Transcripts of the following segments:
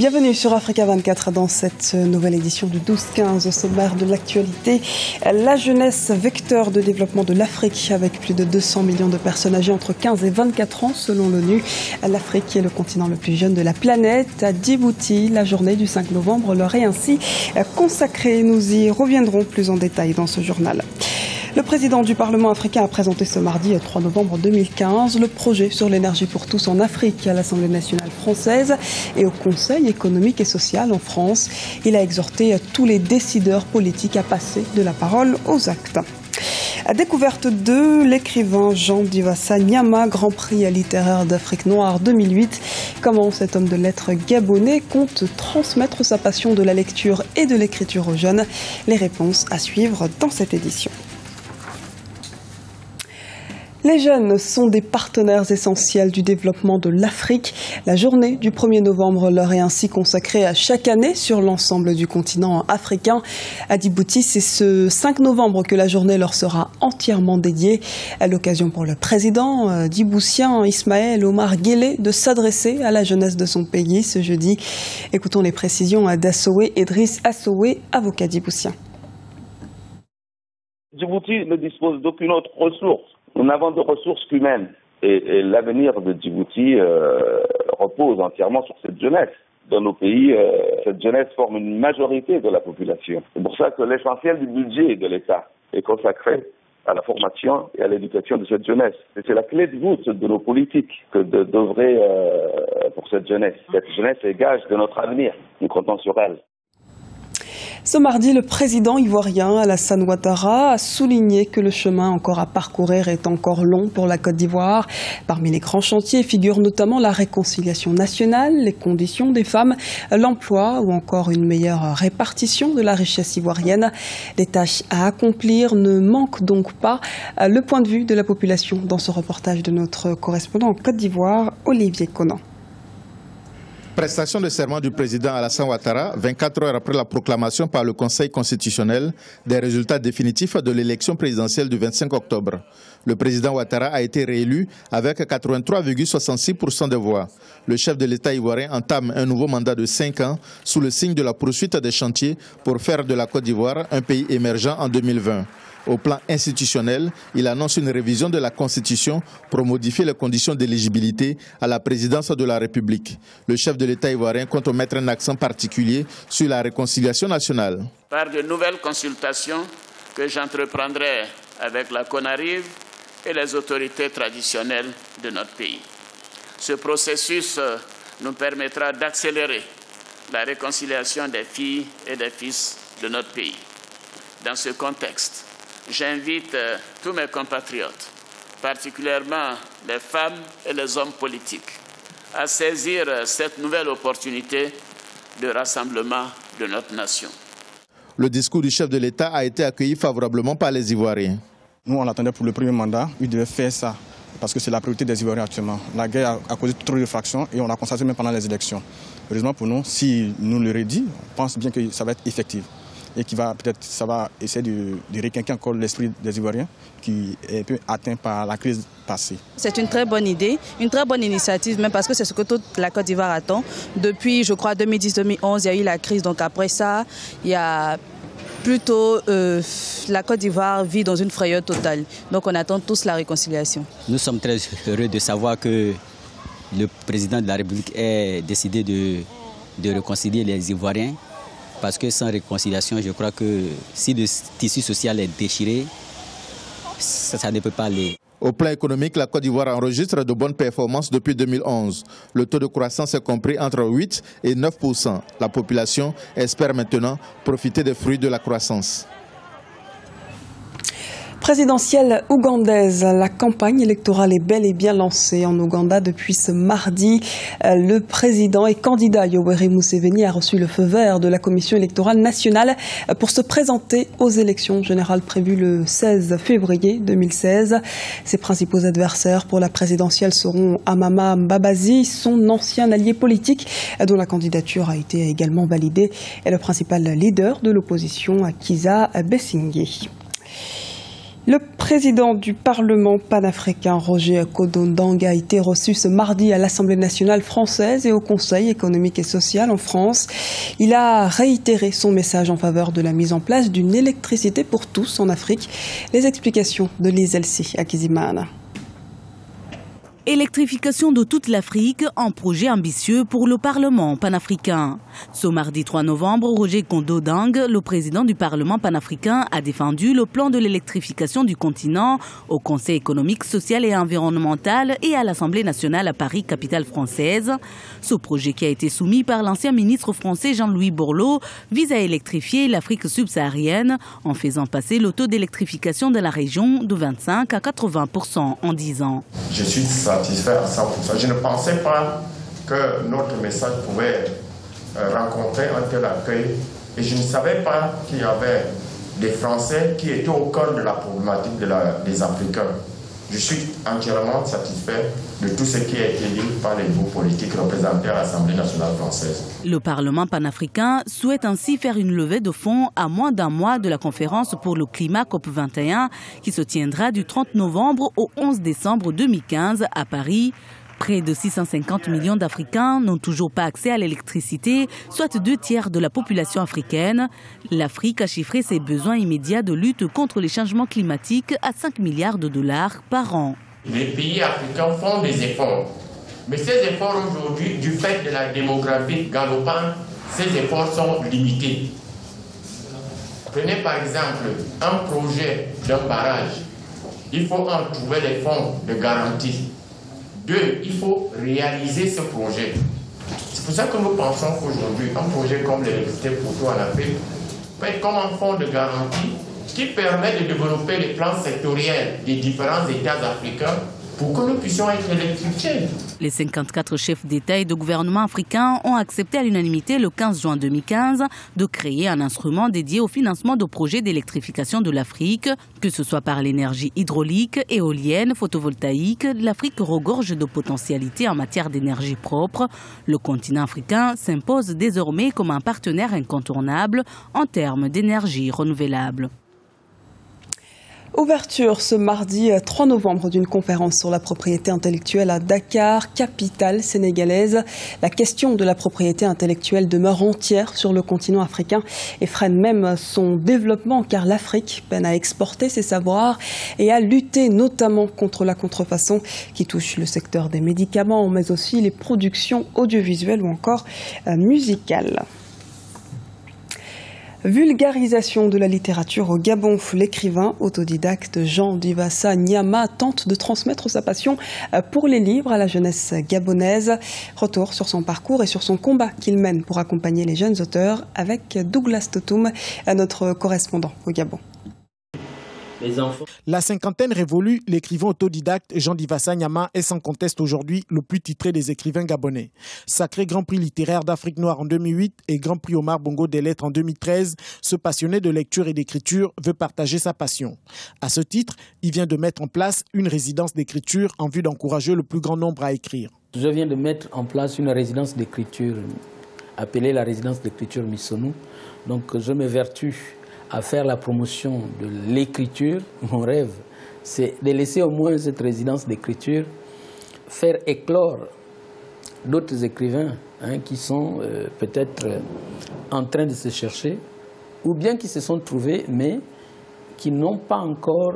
Bienvenue sur Africa 24 dans cette nouvelle édition du 12-15 au sommaire de l'actualité. La jeunesse, vecteur de développement de l'Afrique avec plus de 200 millions de personnes âgées entre 15 et 24 ans selon l'ONU. L'Afrique est le continent le plus jeune de la planète. À Djibouti, la journée du 5 novembre leur est ainsi consacrée. Nous y reviendrons plus en détail dans ce journal. Le président du Parlement africain a présenté ce mardi 3 novembre 2015 le projet sur l'énergie pour tous en Afrique à l'Assemblée nationale française et au Conseil économique et social en France. Il a exhorté tous les décideurs politiques à passer de la parole aux actes. À découverte de l'écrivain Jean Divassa Nyama, Grand Prix littéraire d'Afrique noire 2008. Comment cet homme de lettres gabonais compte transmettre sa passion de la lecture et de l'écriture aux jeunes? Les réponses à suivre dans cette édition. Les jeunes sont des partenaires essentiels du développement de l'Afrique. La journée du 1er novembre leur est ainsi consacrée à chaque année sur l'ensemble du continent africain. À Djibouti, c'est ce 5 novembre que la journée leur sera entièrement dédiée. À l'occasion pour le président djiboutien Ismaël Omar Guelleh de s'adresser à la jeunesse de son pays ce jeudi. Écoutons les précisions d'Assoé Idriss Assoé, avocat djiboutien. Djibouti ne dispose d'aucune autre ressource. Nous n'avons de ressources qu'humaines et l'avenir de Djibouti repose entièrement sur cette jeunesse. Dans nos pays, cette jeunesse forme une majorité de la population. C'est pour ça que l'essentiel du budget de l'État est consacré à la formation et à l'éducation de cette jeunesse. Et c'est la clé de voûte de nos politiques que d'œuvrer pour cette jeunesse. Cette jeunesse est gage de notre avenir. Nous comptons sur elle. Ce mardi, le président ivoirien Alassane Ouattara a souligné que le chemin encore à parcourir est encore long pour la Côte d'Ivoire. Parmi les grands chantiers figurent notamment la réconciliation nationale, les conditions des femmes, l'emploi ou encore une meilleure répartition de la richesse ivoirienne. Les tâches à accomplir ne manquent donc pas. Le point de vue de la population dans ce reportage de notre correspondant en Côte d'Ivoire, Olivier Conan. Prestation de serment du président Alassane Ouattara, 24 heures après la proclamation par le Conseil constitutionnel des résultats définitifs de l'élection présidentielle du 25 octobre. Le président Ouattara a été réélu avec 83,66% des voix. Le chef de l'État ivoirien entame un nouveau mandat de 5 ans sous le signe de la poursuite des chantiers pour faire de la Côte d'Ivoire un pays émergent en 2020. Au plan institutionnel, il annonce une révision de la Constitution pour modifier les conditions d'éligibilité à la présidence de la République. Le chef de l'État ivoirien compte mettre un accent particulier sur la réconciliation nationale. Par de nouvelles consultations que j'entreprendrai avec la CONARIV et les autorités traditionnelles de notre pays. Ce processus nous permettra d'accélérer la réconciliation des filles et des fils de notre pays. Dans ce contexte, j'invite tous mes compatriotes, particulièrement les femmes et les hommes politiques, à saisir cette nouvelle opportunité de rassemblement de notre nation. Le discours du chef de l'État a été accueilli favorablement par les Ivoiriens. Nous, on l'attendait pour le premier mandat. Il devait faire ça parce que c'est la priorité des Ivoiriens actuellement. La guerre a causé trop de fractions et on l'a constaté même pendant les élections. Heureusement pour nous, si nous le redit, on pense bien que ça va être effectif. Et qui va peut-être, ça va essayer de requinquer encore l'esprit des Ivoiriens qui est un peu atteint par la crise passée. C'est une très bonne idée, une très bonne initiative, même parce que c'est ce que toute la Côte d'Ivoire attend. Depuis, je crois, 2010-2011, il y a eu la crise, donc après ça, il y a plutôt la Côte d'Ivoire vit dans une frayeur totale. Donc on attend tous la réconciliation. Nous sommes très heureux de savoir que le président de la République a décidé de réconcilier les Ivoiriens. Parce que sans réconciliation, je crois que si le tissu social est déchiré, ça ne peut pas aller. Au plan économique, la Côte d'Ivoire enregistre de bonnes performances depuis 2011. Le taux de croissance est compris entre 8 et 9%. La population espère maintenant profiter des fruits de la croissance. Présidentielle ougandaise, la campagne électorale est bel et bien lancée en Ouganda depuis ce mardi. Le président et candidat Yoweri Museveni a reçu le feu vert de la Commission électorale nationale pour se présenter aux élections générales prévues le 16 février 2016. Ses principaux adversaires pour la présidentielle seront Amama Mbabazi, son ancien allié politique, dont la candidature a été également validée, et le principal leader de l'opposition, Kizza Besigye. Le président du Parlement panafricain, Roger Kododang, a été reçu ce mardi à l'Assemblée nationale française et au Conseil économique et social en France. Il a réitéré son message en faveur de la mise en place d'une électricité pour tous en Afrique. Les explications de Lise Elsi à Kizimana. Électrification de toute l'Afrique, un projet ambitieux pour le Parlement panafricain. Ce mardi 3 novembre, Roger Kododang, le président du Parlement panafricain, a défendu le plan de l'électrification du continent au Conseil économique, social et environnemental et à l'Assemblée nationale à Paris, capitale française. Ce projet qui a été soumis par l'ancien ministre français Jean-Louis Borloo vise à électrifier l'Afrique subsaharienne en faisant passer le taux d'électrification de la région de 25 à 80% en 10 ans. Je suis satisfait à 100%. Je ne pensais pas que notre message pouvait rencontrer un tel accueil et je ne savais pas qu'il y avait des Français qui étaient au cœur de la problématique des Africains. Je suis entièrement satisfait de tout ce qui a été dit par les groupes politiques représentés à l'Assemblée nationale française. Le Parlement panafricain souhaite ainsi faire une levée de fonds à moins d'un mois de la conférence pour le climat COP21 qui se tiendra du 30 novembre au 11 décembre 2015 à Paris. Près de 650 millions d'Africains n'ont toujours pas accès à l'électricité, soit 2/3 de la population africaine. L'Afrique a chiffré ses besoins immédiats de lutte contre les changements climatiques à 5 milliards de dollars par an. Les pays africains font des efforts. Mais ces efforts aujourd'hui, du fait de la démographie galopante, ces efforts sont limités. Prenez par exemple un projet d'un barrage. Il faut en trouver les fonds de garantie. 2, il faut réaliser ce projet. C'est pour ça que nous pensons qu'aujourd'hui, un projet comme l'électricité pour tout en Afrique peut être comme un fonds de garantie qui permet de développer les plans sectoriels des différents États africains pour que nous puissions être électrifiés. Les 54 chefs d'État et de gouvernement africains ont accepté à l'unanimité le 15 juin 2015 de créer un instrument dédié au financement de projets d'électrification de l'Afrique, que ce soit par l'énergie hydraulique, éolienne, photovoltaïque. L'Afrique regorge de potentialités en matière d'énergie propre. Le continent africain s'impose désormais comme un partenaire incontournable en termes d'énergie renouvelable. Ouverture ce mardi 3 novembre d'une conférence sur la propriété intellectuelle à Dakar, capitale sénégalaise. La question de la propriété intellectuelle demeure entière sur le continent africain et freine même son développement car l'Afrique peine à exporter ses savoirs et à lutter notamment contre la contrefaçon qui touche le secteur des médicaments mais aussi les productions audiovisuelles ou encore musicales. Vulgarisation de la littérature au Gabon. L'écrivain autodidacte Jean Divassa Nyama tente de transmettre sa passion pour les livres à la jeunesse gabonaise. Retour sur son parcours et sur son combat qu'il mène pour accompagner les jeunes auteurs avec Douglas Totoum, notre correspondant au Gabon. La cinquantaine révolue, l'écrivain autodidacte Jean Divassa Nyama est sans conteste aujourd'hui le plus titré des écrivains gabonais. Sacré Grand Prix littéraire d'Afrique noire en 2008 et Grand Prix Omar Bongo des lettres en 2013, ce passionné de lecture et d'écriture veut partager sa passion. À ce titre, il vient de mettre en place une résidence d'écriture en vue d'encourager le plus grand nombre à écrire. Je viens de mettre en place une résidence d'écriture appelée la résidence d'écriture Missonou. Donc je m'évertue à faire la promotion de l'écriture. Mon rêve, c'est de laisser au moins cette résidence d'écriture faire éclore d'autres écrivains qui sont peut-être en train de se chercher ou bien qui se sont trouvés mais qui n'ont pas encore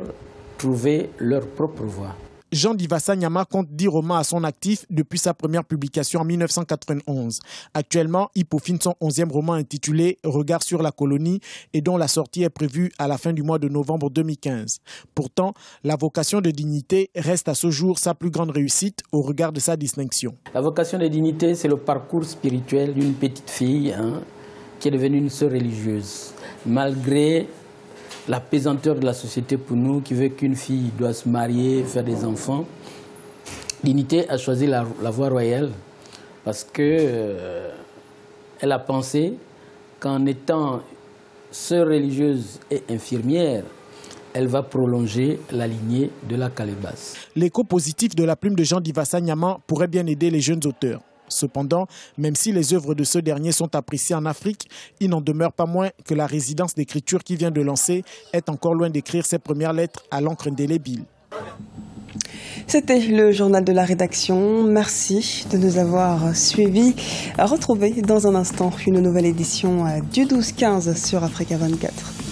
trouvé leur propre voie. Jean Divassa Nyama compte 10 romans à son actif depuis sa première publication en 1991. Actuellement, il peaufine son 11e roman intitulé « Regard sur la colonie » et dont la sortie est prévue à la fin du mois de novembre 2015. Pourtant, la vocation de dignité reste à ce jour sa plus grande réussite au regard de sa distinction. La vocation de dignité, c'est le parcours spirituel d'une petite fille qui est devenue une sœur religieuse. Malgré la pesanteur de la société pour nous, qui veut qu'une fille doit se marier, faire des enfants, Dignité a choisi la voie royale parce qu'elle a pensé qu'en étant sœur religieuse et infirmière, elle va prolonger la lignée de la calebasse. L'écho positif de la plume de Jean Divassa Nyama pourrait bien aider les jeunes auteurs. Cependant, même si les œuvres de ce dernier sont appréciées en Afrique, il n'en demeure pas moins que la résidence d'écriture qui vient de lancer est encore loin d'écrire ses premières lettres à l'encre indélébile. C'était le journal de la rédaction. Merci de nous avoir suivis. Retrouvez dans un instant une nouvelle édition du 12-15 sur Africa 24.